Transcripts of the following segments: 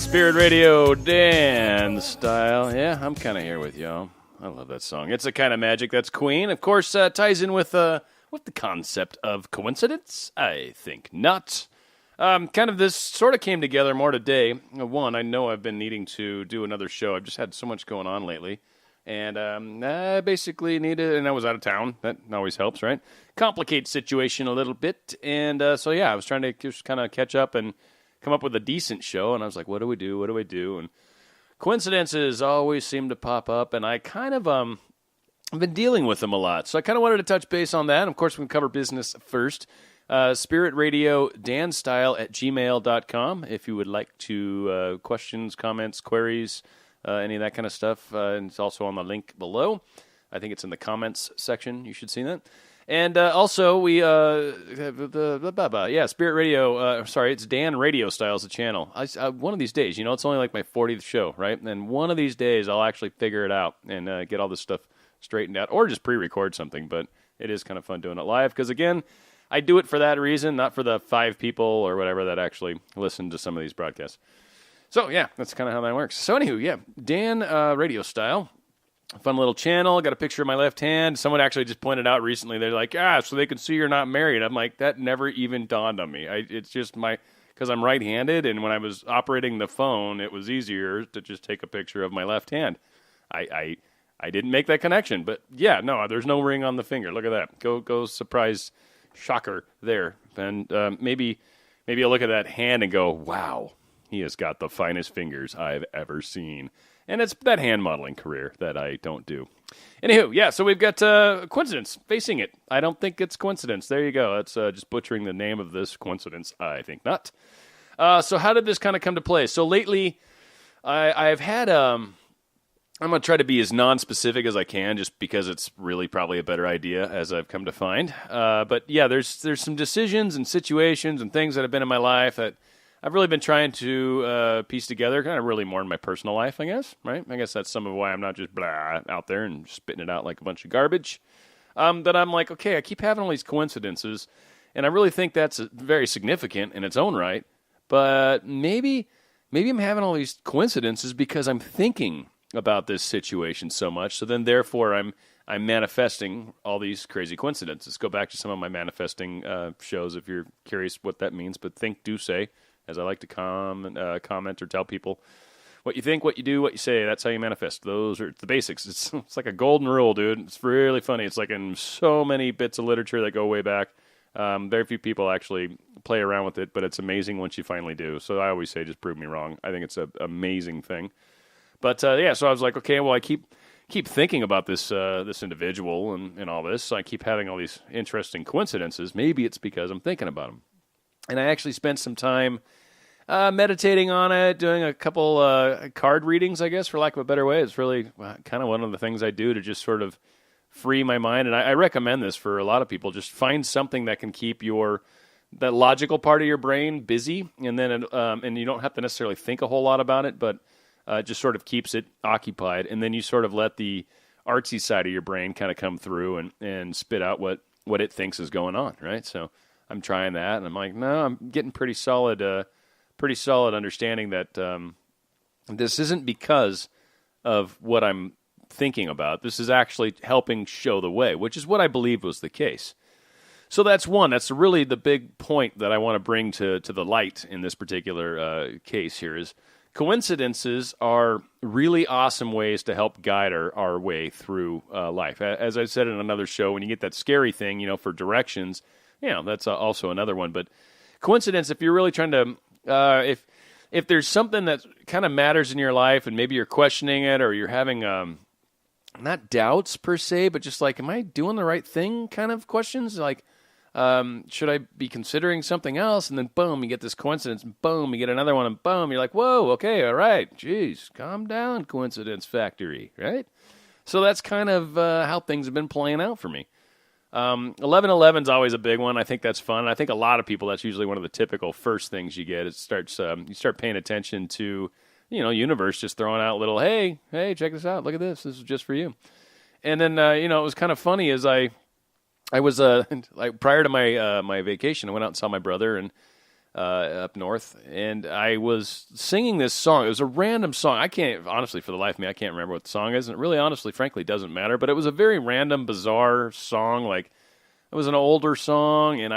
Spirit Radio, Dan style. Yeah, I'm kind of here with y'all. I love that song. It's a kind of magic. That's Queen. Of course, ties in with the concept of coincidence. I think not. Kind of this sort of came together more today. One, I know I've been needing to do another show. I've just had so much going on lately. And I basically needed, and I was out of town. That always helps, right? Complicate situation a little bit. And so, yeah, I was trying to just kind of catch up and come up with a decent show. And I was like, what do we do? What do I do? And coincidences always seem to pop up. And I kind of I've been dealing with them a lot. So I kind of wanted to touch base on that. And of course, we can cover business first. Spirit Radio, danstyle@gmail.com. If you would like to questions, comments, queries, any of that kind of stuff. And it's also on the link below. I think it's in the comments section. You should see that. And also, we have Spirit Radio. Sorry, it's Dan Radio Style is the channel. One of these days, it's only like my 40th show, right? And one of these days, I'll actually figure it out and get all this stuff straightened out, or just pre-record something. But it is kind of fun doing it live because, again, I do it for that reason, not for the 5 people or whatever that actually listen to some of these broadcasts. So, yeah, that's kind of how that works. So, anywho, yeah, Dan Radio Style. Fun little channel. Got a picture of my left hand. Someone actually just pointed out recently, they're like, so they can see you're not married. I'm like, that never even dawned on me. It's just because I'm right-handed, and when I was operating the phone, it was easier to just take a picture of my left hand. I didn't make that connection, but yeah, no, there's no ring on the finger. Look at that. Go surprise shocker there. And maybe you'll look at that hand and go, wow, he has got the finest fingers I've ever seen. And it's that hand modeling career that I don't do. Anywho, yeah, so we've got coincidence, facing it. I don't think it's coincidence. There you go. That's just butchering the name of this coincidence. I think not. So how did this kind of come to play? So lately, I've had, I'm going to try to be as non-specific as I can just because it's really probably a better idea as I've come to find. But yeah, there's some decisions and situations and things that have been in my life that I've really been trying to piece together, kind of really more in my personal life, I guess, right? I guess that's some of why I'm not just blah out there and spitting it out like a bunch of garbage. That I'm like, okay, I keep having all these coincidences, and I really think that's very significant in its own right, but maybe I'm having all these coincidences because I'm thinking about this situation so much, so then therefore I'm manifesting all these crazy coincidences. Go back to some of my manifesting shows if you're curious what that means, but think, do, say. As I like to comment or tell people what you think, what you do, what you say. That's how you manifest. Those are the basics. It's like a golden rule, dude. It's really funny. It's like in so many bits of literature that go way back. Very few people actually play around with it, but it's amazing once you finally do. So I always say, just prove me wrong. I think it's an amazing thing. But yeah, so I was like, okay, well, I keep thinking about this individual and all this. So I keep having all these interesting coincidences. Maybe it's because I'm thinking about them. And I actually spent some time meditating on it, doing a couple card readings, I guess, for lack of a better way. It's really kind of one of the things I do to just sort of free my mind. And I recommend this for a lot of people. Just find something that can keep that logical part of your brain busy, and then and you don't have to necessarily think a whole lot about it, but it just sort of keeps it occupied. And then you sort of let the artsy side of your brain kind of come through and spit out what it thinks is going on, right? So I'm trying that, and I'm like, no, I'm getting pretty solid understanding that this isn't because of what I'm thinking about. This is actually helping show the way, which is what I believe was the case. So that's one. That's really the big point that I want to bring to the light in this particular case here is coincidences are really awesome ways to help guide our way through life. As I said in another show, when you get that scary thing, for directions, that's also another one. But coincidence, if you're really trying to, if there's something that kind of matters in your life and maybe you're questioning it or you're having, not doubts per se, but just like, am I doing the right thing kind of questions? Like, should I be considering something else? And then boom, you get this coincidence, and boom, you get another one, and boom, you're like, whoa, okay, all right, geez, calm down, coincidence factory, right? So that's kind of how things have been playing out for me. 11/11 is always a big one. I think that's fun. I think a lot of people, that's usually one of the typical first things you get. It starts, you start paying attention to, universe just throwing out little, hey, check this out. Look at this. This is just for you. And then, it was kind of funny as I was, like prior to my vacation, I went out and saw my brother, and up north, and I was singing this song. It was a random song. I can't, honestly, for the life of me, I can't remember what the song is, and it really, honestly, frankly, doesn't matter, but it was a very random, bizarre song. Like, it was an older song, and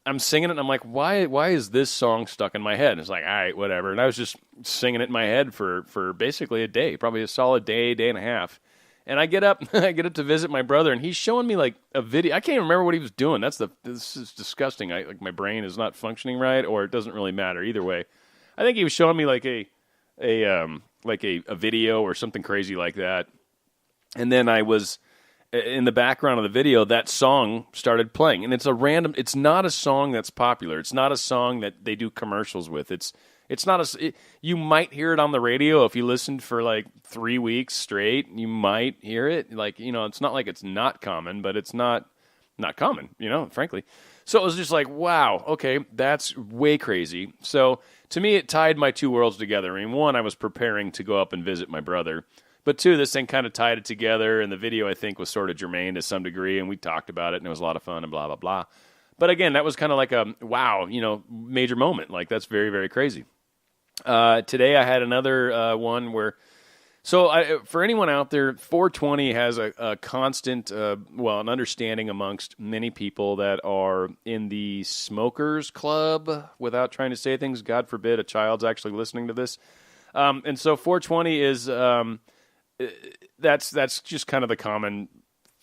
I'm singing it, and I'm like, why is this song stuck in my head? And it's like, all right, whatever. And I was just singing it in my head for basically a day, probably a solid day and a half. And I get up to visit my brother, and he's showing me like a video. I can't remember what he was doing. This is disgusting. Like my brain is not functioning right, or it doesn't really matter either way. I think he was showing me like a video or something crazy like that. And then I was in the background of the video, that song started playing, and it's not a song that's popular. It's not a song that they do commercials with. You might hear it on the radio if you listened for like 3 weeks straight. You might hear it. Like, it's not like it's not common, but it's not common, frankly. So it was just like, wow, okay, that's way crazy. So to me, it tied my two worlds together. I mean, one, I was preparing to go up and visit my brother. But two, this thing kind of tied it together, and the video, I think, was sort of germane to some degree, and we talked about it, and it was a lot of fun, and blah, blah, blah. But again, that was kind of like a, wow, major moment. Like, that's very, very crazy. Today I had another one where, for anyone out there, 420 has a constant, an understanding amongst many people that are in the smokers club, without trying to say things. God forbid a child's actually listening to this. And so 420 is, that's just kind of the common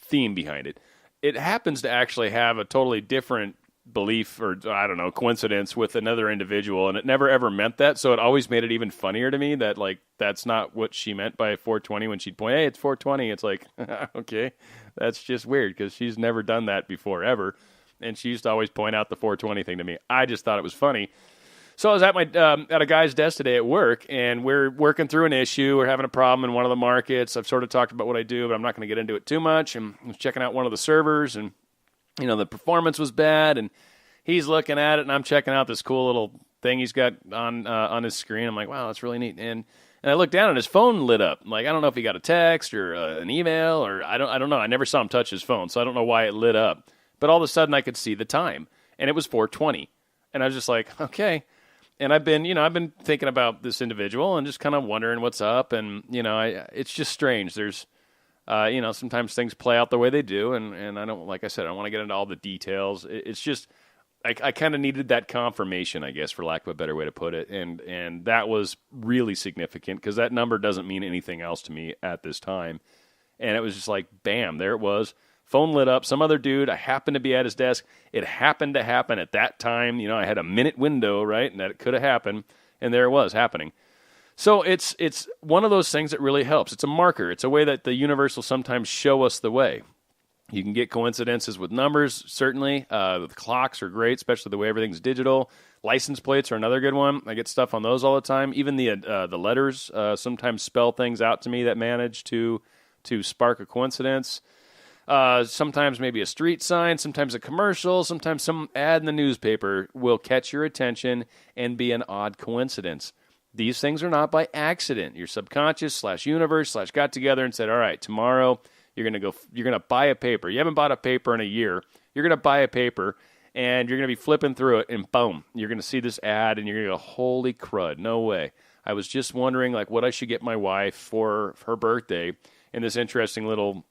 theme behind it. It happens to actually have a totally different belief or, I don't know, coincidence with another individual, and it never ever meant that, so it always made it even funnier to me that, like, that's not what she meant by 420 when she'd point, hey, it's 420. It's like, okay, that's just weird, because she's never done that before, ever, and she used to always point out the 420 thing to me. I just thought it was funny. So I was at at a guy's desk today at work, and we're working through an issue. We're having a problem in one of the markets. I've sort of talked about what I do, but I'm not going to get into it too much. And I was checking out one of the servers, and the performance was bad, and he's looking at it, and I'm checking out this cool little thing he's got on his screen. I'm like, wow, that's really neat. And I looked down, and his phone lit up. Like, I don't know if he got a text or an email, or I don't know. I never saw him touch his phone, so I don't know why it lit up. But all of a sudden, I could see the time, and it was 4:20, and I was just like, okay. And I've been thinking about this individual and just kind of wondering what's up, and it's just strange. There's sometimes things play out the way they do, and I don't, like I said, I don't want to get into all the details. It's just, I kind of needed that confirmation, I guess, for lack of a better way to put it, and that was really significant, because that number doesn't mean anything else to me at this time. And it was just like, bam, there it was. Phone lit up. Some other dude, I happened to be at his desk. It happened to happen at that time. I had a minute window, right, and that it could have happened, and there it was happening. So it's one of those things that really helps. It's a marker. It's a way that the universe will sometimes show us the way. You can get coincidences with numbers, certainly. The clocks are great, especially the way everything's digital. License plates are another good one. I get stuff on those all the time. Even the letters sometimes spell things out to me that manage to spark a coincidence. Sometimes maybe a street sign, sometimes a commercial, sometimes some ad in the newspaper will catch your attention and be an odd coincidence. These things are not by accident. Your subconscious / universe / got together and said, all right, tomorrow you're going to buy a paper. You haven't bought a paper in a year. You're going to buy a paper, and you're going to be flipping through it, and boom, you're going to see this ad, and you're going to go, holy crud, no way. I was just wondering like what I should get my wife for her birthday, and this interesting little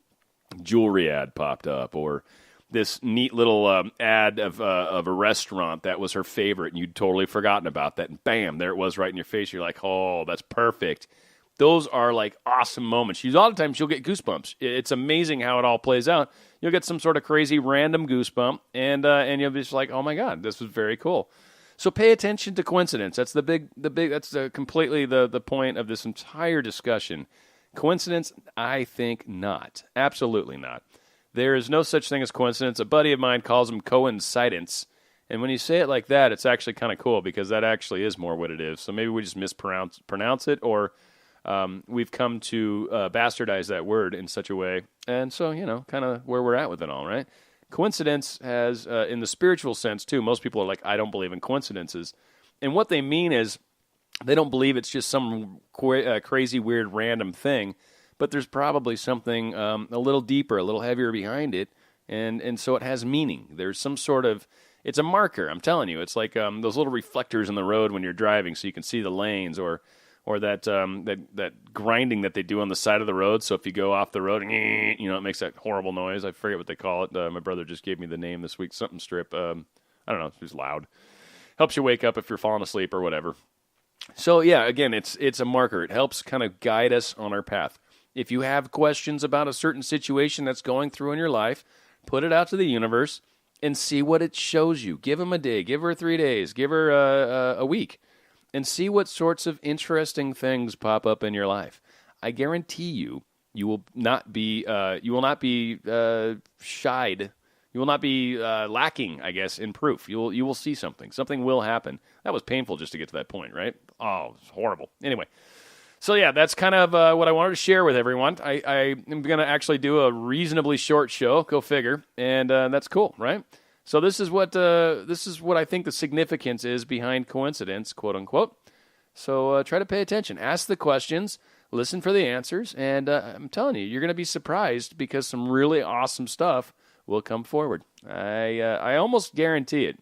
jewelry ad popped up, or this neat little ad of a restaurant that was her favorite, and you'd totally forgotten about that, and bam, there it was right in your face. You're like, oh, that's perfect. Those are like awesome moments. A lot of times you'll get goosebumps. It's amazing how it all plays out. You'll get some sort of crazy random goosebump, and you'll be just like, oh my God, this was very cool. So pay attention to coincidence. That's completely the point of this entire discussion. Coincidence? I think not. Absolutely not. There is no such thing as coincidence. A buddy of mine calls them coincidence. And when you say it like that, it's actually kind of cool, because that actually is more what it is. So maybe we just mispronounce it, or we've come to bastardize that word in such a way. And so, kind of where we're at with it all, right? Coincidence has, in the spiritual sense too, most people are like, I don't believe in coincidences. And what they mean is, they don't believe it's just some crazy, weird, random thing, but there's probably something a little deeper, a little heavier behind it, and so it has meaning. There's some sort of It's a marker. I'm telling you, it's like those little reflectors in the road when you're driving, so you can see the lanes, or that that grinding that they do on the side of the road. So if you go off the road, it makes that horrible noise. I forget what they call it. My brother just gave me the name this week. Something strip. I don't know. It's loud. Helps you wake up if you're falling asleep or whatever. So yeah, again, it's a marker. It helps kind of guide us on our path. If you have questions about a certain situation that's going through in your life, put it out to the universe and see what it shows you. Give them a day. Give her 3 days. Give her a week. And see what sorts of interesting things pop up in your life. I guarantee you, you will not be shied. You will not be lacking, I guess, in proof. You will see something. Something will happen. That was painful just to get to that point, right? Oh, it's horrible. Anyway, so yeah, that's kind of what I wanted to share with everyone. I am going to actually do a reasonably short show. Go figure, and that's cool, right? So this is what I think the significance is behind coincidence, quote unquote. So try to pay attention, ask the questions, listen for the answers, and I'm telling you, you're going to be surprised because some really awesome stuff will come forward. I almost guarantee it.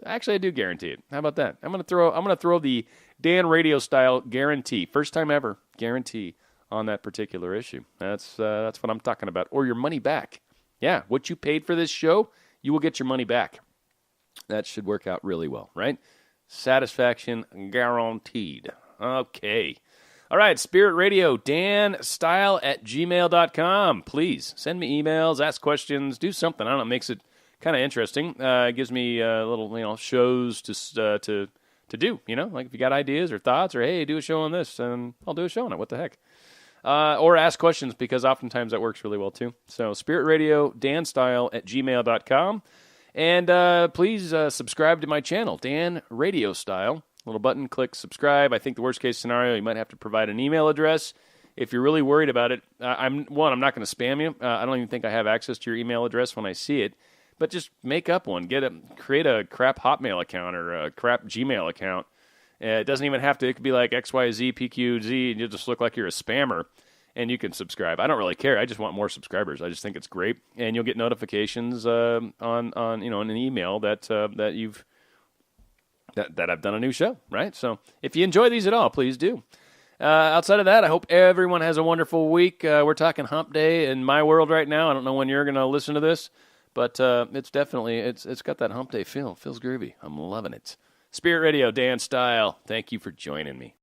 Actually, I do guarantee it. How about that? I'm going to throw the Dan Radio style guarantee, first time ever guarantee on that particular issue. That's what I'm talking about, or your money back. Yeah, what you paid for this show, you will get your money back. That should work out really well, right? Satisfaction guaranteed. Okay. All right, Spirit Radio, danstyle@gmail.com. Please send me emails, ask questions, do something. I don't know, it makes it kind of interesting. It gives me little shows to do, like if you got ideas or thoughts or, hey, do a show on this, and I'll do a show on it. What the heck? Or ask questions, because oftentimes that works really well too. So Spirit Radio, danstyle@gmail.com. And please subscribe to my channel, Dan Radio Style. Little button, click subscribe. I think the worst case scenario, you might have to provide an email address. If you're really worried about it, I'm not going to spam you. I don't even think I have access to your email address when I see it. But just make up one. Create a crap Hotmail account or a crap Gmail account. It doesn't even have to. It could be like XYZPQZ, and you'll just look like you're a spammer, and you can subscribe. I don't really care. I just want more subscribers. I just think it's great, and you'll get notifications on in an email that I've done a new show. Right. So if you enjoy these at all, please do. Outside of that, I hope everyone has a wonderful week. We're talking Hump Day in my world right now. I don't know when you're going to listen to this, but it's definitely it's got that Hump Day feel. It feels groovy. I'm loving it. Spirit Radio, Dan Style. Thank you for joining me.